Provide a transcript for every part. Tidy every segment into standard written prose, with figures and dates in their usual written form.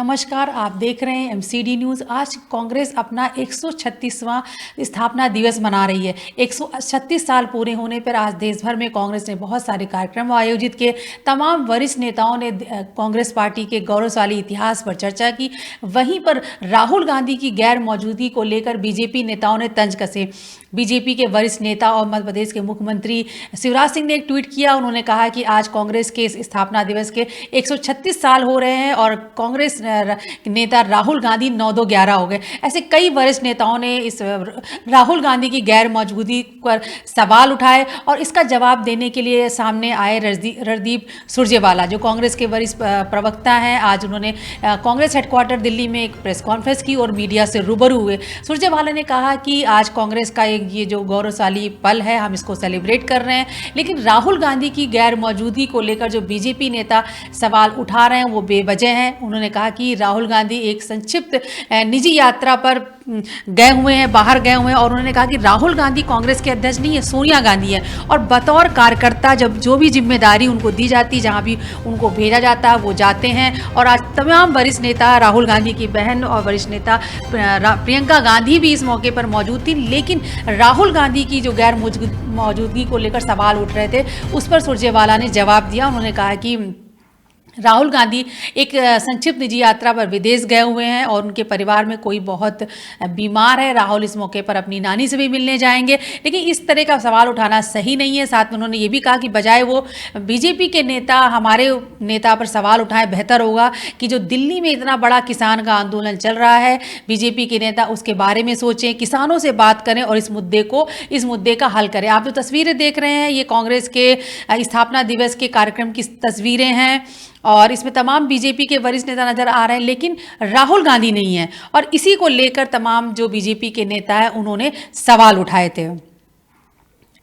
नमस्कार, आप देख रहे हैं एमसीडी न्यूज़। आज कांग्रेस अपना 136वां स्थापना दिवस मना रही है। 136 साल पूरे होने पर आज देश भर में कांग्रेस ने बहुत सारे कार्यक्रम आयोजित किए। तमाम वरिष्ठ नेताओं ने कांग्रेस पार्टी के गौरवशाली इतिहास पर चर्चा की। वहीं पर राहुल गांधी की गैर मौजूदगी को लेकर बीजेपी नेताओं ने तंज कसे। बीजेपी के वरिष्ठ नेता और मध्य प्रदेश के मुख्यमंत्री शिवराज सिंह ने एक ट्वीट किया। उन्होंने कहा कि आज कांग्रेस के इस स्थापना दिवस के 136 साल हो रहे हैं और कांग्रेस नेता राहुल गांधी 9-2-11 हो गए। ऐसे कई वरिष्ठ नेताओं ने इस राहुल गांधी की गैर मौजूदगी पर सवाल उठाए और इसका जवाब देने के लिए सामने आए रणदीप सुरजेवाला, जो कांग्रेस के वरिष्ठ प्रवक्ता हैं। आज उन्होंने कांग्रेस हेडक्वार्टर दिल्ली में एक प्रेस कॉन्फ्रेंस की और मीडिया से रूबरू हुए। सुरजेवाला ने कहा कि आज कांग्रेस का ये जो गौरवशाली पल है, हम इसको सेलिब्रेट कर रहे हैं, लेकिन राहुल गांधी की गैर मौजूदगी को लेकर जो बीजेपी नेता सवाल उठा रहे हैं वो बेवजह हैं। उन्होंने कहा कि राहुल गांधी एक संक्षिप्त निजी यात्रा पर गए हुए हैं, बाहर गए हुए हैं, और उन्होंने कहा कि राहुल गांधी कांग्रेस के अध्यक्ष नहीं है, सोनिया गांधी है, और बतौर कार्यकर्ता जब जो भी जिम्मेदारी उनको दी जाती, जहां भी उनको भेजा जाता है वो जाते हैं। और आज तमाम वरिष्ठ नेता, राहुल गांधी की बहन और वरिष्ठ नेता प्रियंका गांधी भी इस मौके पर मौजूद थी, लेकिन राहुल गांधी की जो गैर मौजूदगी को लेकर सवाल उठ रहे थे उस पर सुरजेवाला ने जवाब दिया। उन्होंने कहा कि राहुल गांधी एक संक्षिप्त निजी यात्रा पर विदेश गए हुए हैं और उनके परिवार में कोई बहुत बीमार है। राहुल इस मौके पर अपनी नानी से भी मिलने जाएंगे, लेकिन इस तरह का सवाल उठाना सही नहीं है। साथ में उन्होंने ये भी कहा कि बजाय वो बीजेपी के नेता हमारे नेता पर सवाल उठाएं, बेहतर होगा कि जो दिल्ली में इतना बड़ा किसान का आंदोलन चल रहा है, बीजेपी के नेता उसके बारे में सोचें, किसानों से बात करें और इस मुद्दे का हल करें। आप जो तस्वीरें देख रहे हैं ये कांग्रेस के स्थापना दिवस के कार्यक्रम की तस्वीरें हैं और इसमें तमाम बीजेपी के वरिष्ठ नेता नजर आ रहे हैं, लेकिन राहुल गांधी नहीं है। और इसी को लेकर तमाम जो बीजेपी के नेता हैं उन्होंने सवाल उठाए थे।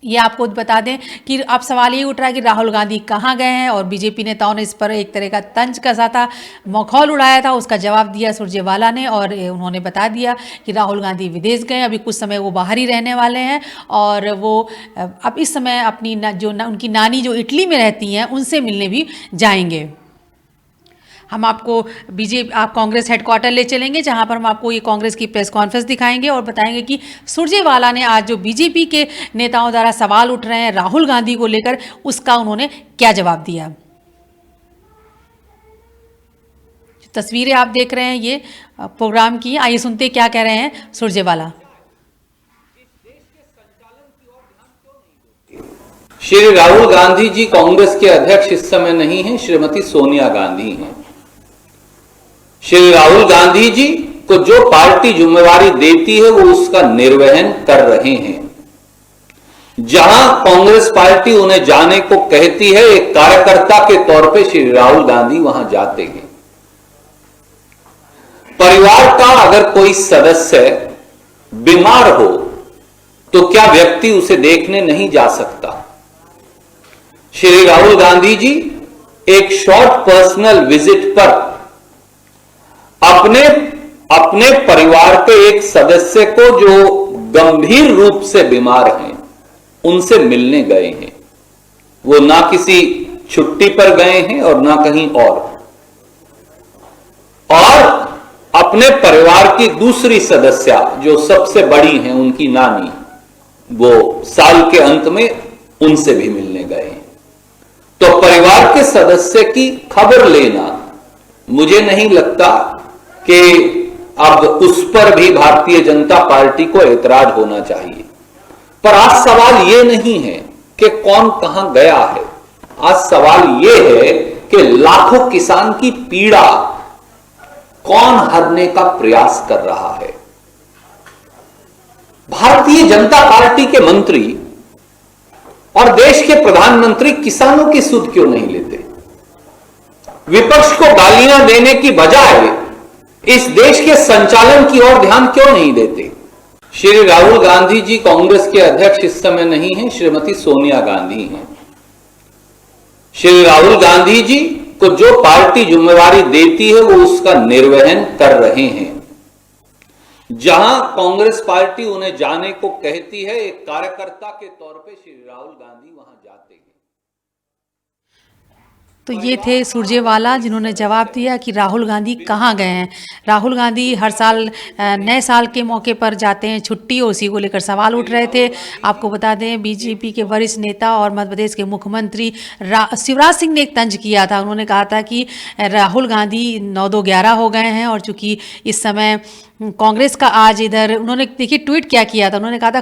ये आपको बता दें कि अब सवाल ये उठ रहा है कि राहुल गांधी कहाँ गए हैं, और बीजेपी नेताओं ने इस पर एक तरह का तंज कसा था, मखौल उड़ाया था। उसका जवाब दिया सुरजेवाला ने और उन्होंने बता दिया कि राहुल गांधी विदेश गए, अभी कुछ समय वो बाहर ही रहने वाले हैं और वो अब इस समय अपनी उनकी नानी जो इटली में रहती हैं उनसे मिलने भी जाएंगे। हम आपको आप कांग्रेस हेडक्वार्टर ले चलेंगे, जहां पर हम आपको ये कांग्रेस की प्रेस कॉन्फ्रेंस दिखाएंगे और बताएंगे कि सुरजेवाला ने आज जो बीजेपी के नेताओं द्वारा सवाल उठ रहे हैं राहुल गांधी को लेकर, उसका उन्होंने क्या जवाब दिया। तस्वीरें आप देख रहे हैं ये प्रोग्राम की, आइए सुनते क्या कह रहे हैं सुरजेवाला। श्री राहुल गांधी जी कांग्रेस के अध्यक्ष इस समय नहीं हैं, श्रीमती सोनिया गांधी हैं। श्री राहुल गांधी जी को जो पार्टी जिम्मेवारी देती है वो उसका निर्वहन कर रहे हैं। जहां कांग्रेस पार्टी उन्हें जाने को कहती है, एक कार्यकर्ता के तौर पे श्री राहुल गांधी वहां जाते हैं। परिवार का अगर कोई सदस्य बीमार हो तो क्या व्यक्ति उसे देखने नहीं जा सकता? श्री राहुल गांधी जी एक शॉर्ट पर्सनल विजिट पर अपने परिवार के एक सदस्य को जो गंभीर रूप से बीमार हैं उनसे मिलने गए हैं। वो ना किसी छुट्टी पर गए हैं और ना कहीं और अपने परिवार की दूसरी सदस्य जो सबसे बड़ी हैं, उनकी नानी, वो साल के अंत में उनसे भी मिलने गए हैं। तो परिवार के सदस्य की खबर लेना, मुझे नहीं लगता कि अब उस पर भी भारतीय जनता पार्टी को ऐतराज होना चाहिए। पर आज सवाल यह नहीं है कि कौन कहां गया है, आज सवाल यह है कि लाखों किसान की पीड़ा कौन हरने का प्रयास कर रहा है। भारतीय जनता पार्टी के मंत्री और देश के प्रधानमंत्री किसानों की सुध क्यों नहीं लेते? विपक्ष को गालियां देने की बजाय इस देश के संचालन की ओर ध्यान क्यों नहीं देते? श्री राहुल गांधी जी कांग्रेस के अध्यक्ष इस समय नहीं हैं, श्रीमती सोनिया गांधी हैं। श्री राहुल गांधी जी को जो पार्टी जिम्मेवारी देती है वो उसका निर्वहन कर रहे हैं। जहां कांग्रेस पार्टी उन्हें जाने को कहती है, एक कार्यकर्ता के तौर पे श्री राहुल गांधी वहां जाते हैं। तो ये थे सुरजेवाला, जिन्होंने जवाब दिया कि राहुल गांधी कहाँ गए हैं। राहुल गांधी हर साल नए साल के मौके पर जाते हैं छुट्टी, और उसी को लेकर सवाल उठ रहे थे। आपको बता दें, बीजेपी के वरिष्ठ नेता और मध्य प्रदेश के मुख्यमंत्री शिवराज सिंह ने एक तंज किया था। उन्होंने कहा था कि राहुल गांधी 9-2-11 हो गए हैं, और चूंकि इस समय कांग्रेस का आज इधर, उन्होंने देखिए ट्वीट क्या किया था। उन्होंने कहा था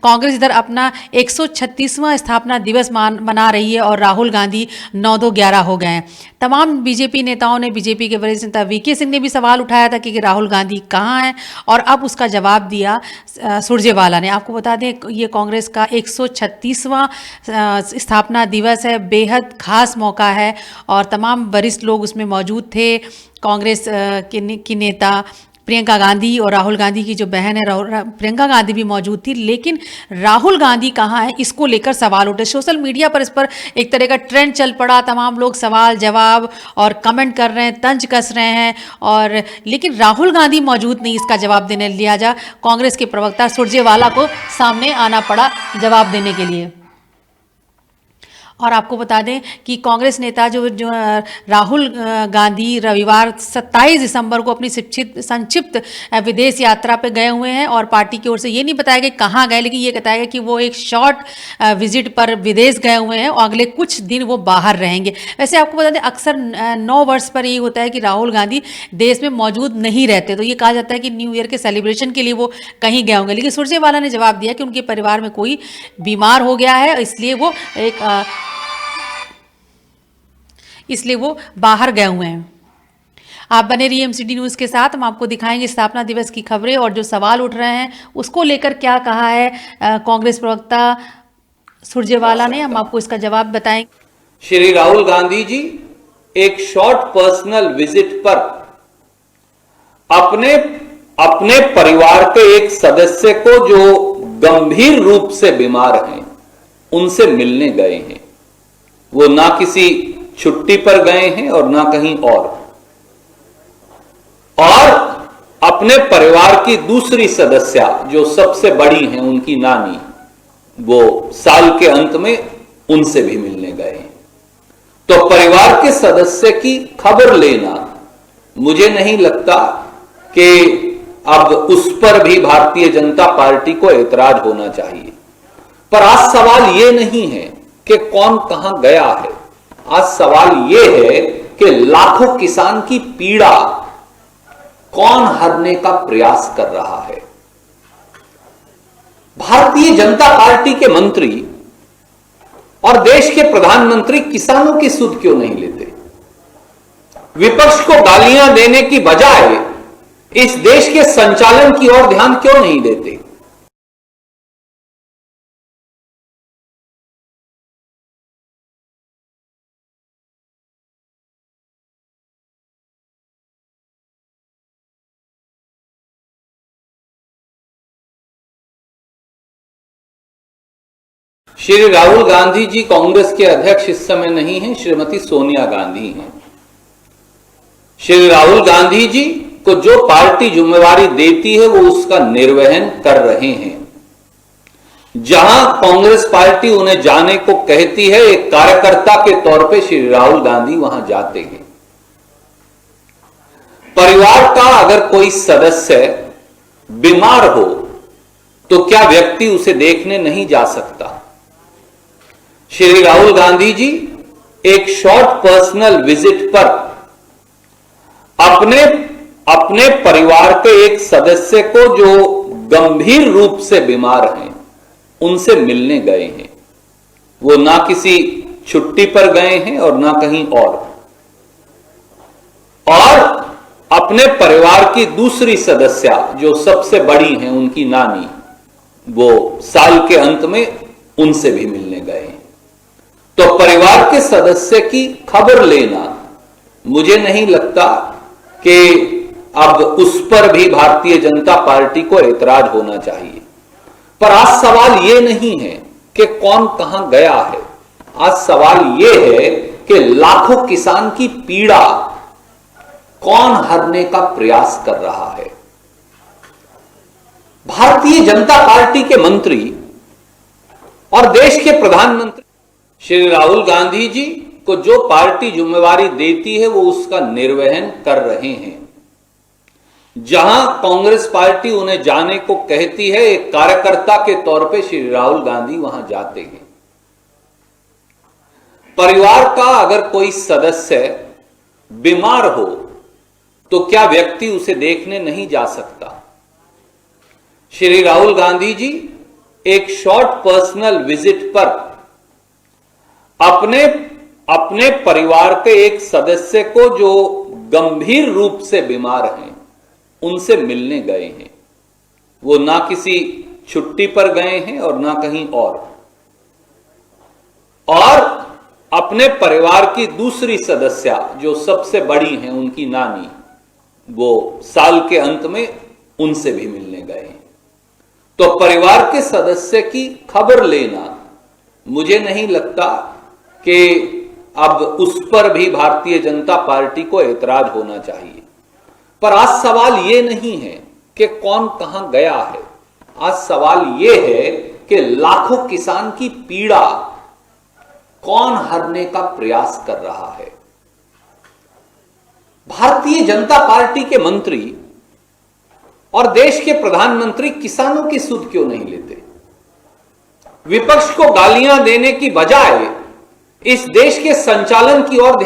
कांग्रेस इधर अपना 136वां स्थापना दिवस मना रही है और राहुल गांधी 9-2-11 हो गए हैं। तमाम बीजेपी नेताओं ने, बीजेपी के वरिष्ठ नेता वीके सिंह ने भी सवाल उठाया था कि राहुल गांधी कहाँ हैं, और अब उसका जवाब दिया सुरजेवाला ने। आपको बता दें, ये कांग्रेस का 136वां स्थापना दिवस है, बेहद खास मौका है, और तमाम वरिष्ठ लोग उसमें मौजूद थे। कांग्रेस की नेता प्रियंका गांधी और राहुल गांधी की जो बहन है प्रियंका गांधी भी मौजूद थी। लेकिन राहुल गांधी कहाँ है, इसको लेकर सवाल उठे। सोशल मीडिया पर इस पर एक तरह का ट्रेंड चल पड़ा, तमाम लोग सवाल जवाब और कमेंट कर रहे हैं, तंज कस रहे हैं, और लेकिन राहुल गांधी मौजूद नहीं इसका जवाब देने। लिहाजा कांग्रेस के प्रवक्ता सुरजेवाला को सामने आना पड़ा जवाब देने के लिए। और आपको बता दें कि कांग्रेस नेता जो राहुल गांधी रविवार 27 दिसंबर को अपनी संक्षिप्त विदेश यात्रा पे गए हुए हैं, और पार्टी की ओर से ये नहीं बताया गया कहाँ गए, लेकिन ये बताया गया कि वो एक शॉर्ट विजिट पर विदेश गए हुए हैं और अगले कुछ दिन वो बाहर रहेंगे। वैसे आपको बता दें, अक्सर 9 वर्ष पर यही होता है कि राहुल गांधी देश में मौजूद नहीं रहते, तो ये कहा जाता है कि न्यू ईयर के सेलिब्रेशन के लिए वो कहीं गए होंगे। लेकिन सुरजेवाला ने जवाब दिया कि उनके परिवार में कोई बीमार हो गया है, इसलिए वो बाहर गए हुए हैं। आप बने रहिए एमसीडी न्यूज़ के साथ, हम आपको दिखाएंगे स्थापना दिवस की खबरें और जो सवाल उठ रहे हैं उसको लेकर क्या कहा है कांग्रेस प्रवक्ता सुरजेवाला ने। हम आपको इसका जवाब बताएंगे। श्री राहुल गांधी जी एक शॉर्ट पर्सनल विजिट पर अपने परिवार के एक सदस्य को जो गंभीर रूप से बीमार हैं उनसे मिलने गए हैं। वो ना किसी छुट्टी पर गए हैं और ना कहीं और अपने परिवार की दूसरी सदस्य जो सबसे बड़ी हैं, उनकी नानी, वो साल के अंत में उनसे भी मिलने गए हैं। तो परिवार के सदस्य की खबर लेना, मुझे नहीं लगता कि अब उस पर भी भारतीय जनता पार्टी को ऐतराज होना चाहिए। पर आज सवाल यह नहीं है कि कौन कहां गया है, आज सवाल यह है कि लाखों किसान की पीड़ा कौन हरने का प्रयास कर रहा है। भारतीय जनता पार्टी के मंत्री और देश के प्रधानमंत्री किसानों की सुध क्यों नहीं लेते? विपक्ष को गालियां देने की बजाय इस देश के संचालन की ओर ध्यान क्यों नहीं देते? श्री राहुल गांधी जी कांग्रेस के अध्यक्ष इस समय नहीं हैं, श्रीमती सोनिया गांधी हैं। श्री राहुल गांधी जी को जो पार्टी जिम्मेवारी देती है वो उसका निर्वहन कर रहे हैं। जहां कांग्रेस पार्टी उन्हें जाने को कहती है, एक कार्यकर्ता के तौर पे श्री राहुल गांधी वहां जाते हैं। परिवार का अगर कोई सदस्य बीमार हो तो क्या व्यक्ति उसे देखने नहीं जा सकता? श्री राहुल गांधी जी एक शॉर्ट पर्सनल विजिट पर अपने परिवार के एक सदस्य को जो गंभीर रूप से बीमार हैं उनसे मिलने गए हैं। वो ना किसी छुट्टी पर गए हैं और ना कहीं और अपने परिवार की दूसरी सदस्य जो सबसे बड़ी हैं, उनकी नानी, वो साल के अंत में उनसे भी मिलने गए हैं। तो परिवार के सदस्य की खबर लेना, मुझे नहीं लगता कि अब उस पर भी भारतीय जनता पार्टी को ऐतराज होना चाहिए। पर आज सवाल यह नहीं है कि कौन कहां गया है, आज सवाल यह है कि लाखों किसान की पीड़ा कौन हरने का प्रयास कर रहा है। भारतीय जनता पार्टी के मंत्री और देश के प्रधानमंत्री श्री राहुल गांधी जी को जो पार्टी जिम्मेवारी देती है वो उसका निर्वहन कर रहे हैं। जहां कांग्रेस पार्टी उन्हें जाने को कहती है, एक कार्यकर्ता के तौर पे श्री राहुल गांधी वहां जाते हैं। परिवार का अगर कोई सदस्य बीमार हो तो क्या व्यक्ति उसे देखने नहीं जा सकता? श्री राहुल गांधी जी एक शॉर्ट पर्सनल विजिट पर अपने परिवार के एक सदस्य को जो गंभीर रूप से बीमार हैं उनसे मिलने गए हैं। वो ना किसी छुट्टी पर गए हैं और ना कहीं और अपने परिवार की दूसरी सदस्य जो सबसे बड़ी हैं, उनकी नानी, वो साल के अंत में उनसे भी मिलने गए हैं। तो परिवार के सदस्य की खबर लेना, मुझे नहीं लगता कि अब उस पर भी भारतीय जनता पार्टी को ऐतराज होना चाहिए। पर आज सवाल यह नहीं है कि कौन कहां गया है, आज सवाल यह है कि लाखों किसान की पीड़ा कौन हरने का प्रयास कर रहा है। भारतीय जनता पार्टी के मंत्री और देश के प्रधानमंत्री किसानों की सुध क्यों नहीं लेते? विपक्ष को गालियां देने की बजाय इस देश के संचालन की ओर